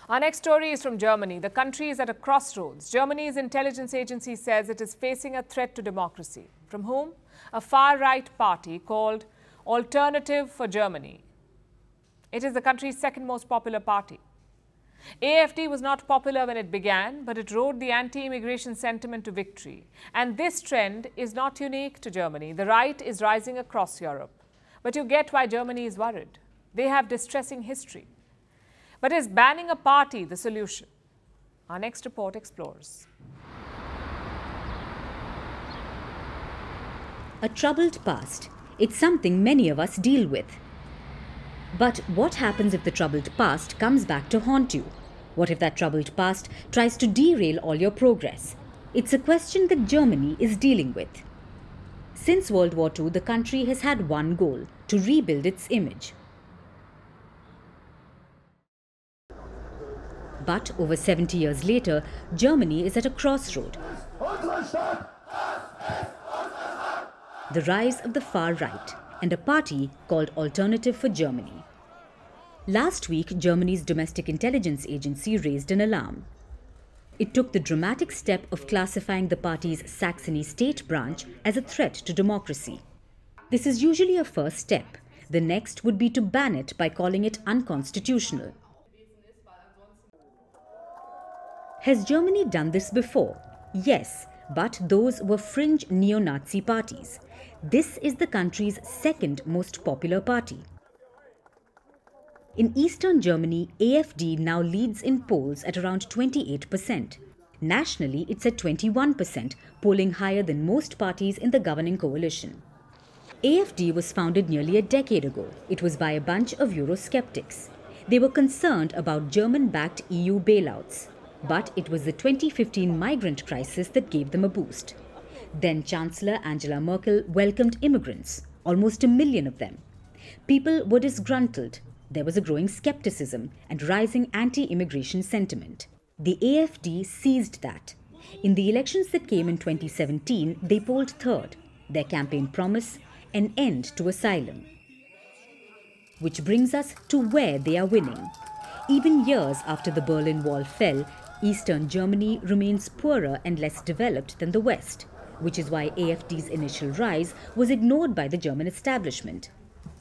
Our next story is from Germany. The country is at a crossroads. Germany's intelligence agency says it is facing a threat to democracy. From whom? A far-right party called Alternative for Germany. It is the country's second most popular party. AfD was not popular when it began, but it rode the anti-immigration sentiment to victory. And this trend is not unique to Germany. The right is rising across Europe. But you get why Germany is worried. They have distressing history. But is banning a party the solution? Our next report explores. A troubled past. It's something many of us deal with. But what happens if the troubled past comes back to haunt you? What if that troubled past tries to derail all your progress? It's a question that Germany is dealing with. Since World War II, the country has had one goal: to rebuild its image. But over 70 years later, Germany is at a crossroad. The rise of the far right and a party called Alternative for Germany. Last week, Germany's domestic intelligence agency raised an alarm. It took the dramatic step of classifying the party's Saxony state branch as a threat to democracy. This is usually a first step. The next would be to ban it by calling it unconstitutional. Has Germany done this before? Yes, but those were fringe neo-Nazi parties. This is the country's second most popular party. In eastern Germany, AfD now leads in polls at around 28%. Nationally, it's at 21%, polling higher than most parties in the governing coalition. AfD was founded nearly a decade ago. It was by a bunch of Eurosceptics. They were concerned about German-backed EU bailouts. But it was the 2015 migrant crisis that gave them a boost. Then Chancellor Angela Merkel welcomed immigrants, almost 1 million of them. People were disgruntled. There was a growing skepticism and rising anti-immigration sentiment. The AfD seized that. In the elections that came in 2017, they polled third. Their campaign promise: an end to asylum. Which brings us to where they are winning. Even years after the Berlin Wall fell, Eastern Germany remains poorer and less developed than the West, which is why AfD's initial rise was ignored by the German establishment.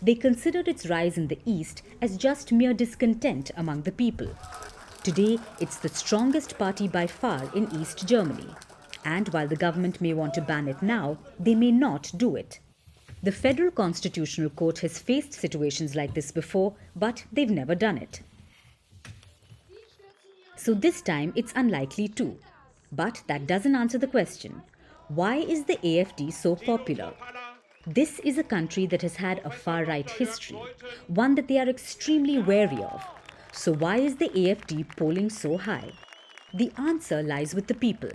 They considered its rise in the East as just mere discontent among the people. Today, it's the strongest party by far in East Germany. And while the government may want to ban it now, they may not do it. The Federal Constitutional Court has faced situations like this before, but they've never done it. So this time it's unlikely too. But that doesn't answer the question. Why is the AfD so popular? This is a country that has had a far-right history, one that they are extremely wary of. So why is the AfD polling so high? The answer lies with the people.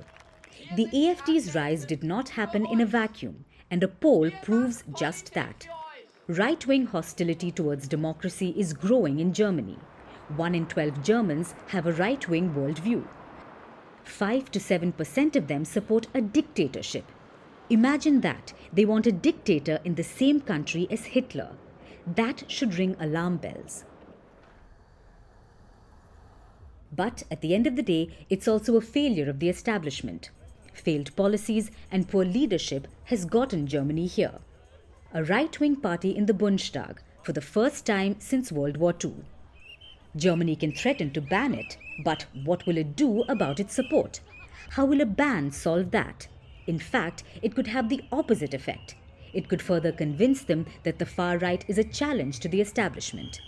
The AfD's rise did not happen in a vacuum, and a poll proves just that. Right-wing hostility towards democracy is growing in Germany. 1 in 12 Germans have a right-wing worldview. 5 to 7% of them support a dictatorship. Imagine that. They want a dictator in the same country as Hitler. That should ring alarm bells. But at the end of the day, it's also a failure of the establishment. Failed policies and poor leadership has gotten Germany here. A right-wing party in the Bundestag for the first time since World War II. Germany can threaten to ban it, but what will it do about its support? How will a ban solve that? In fact, it could have the opposite effect. It could further convince them that the far right is a challenge to the establishment.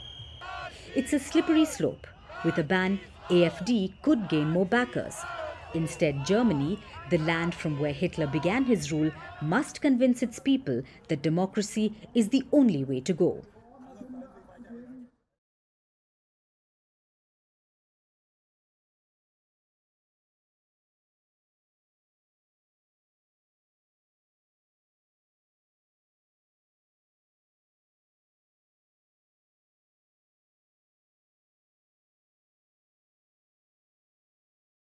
It's a slippery slope. With a ban, AfD could gain more backers. Instead, Germany, the land from where Hitler began his rule, must convince its people that democracy is the only way to go.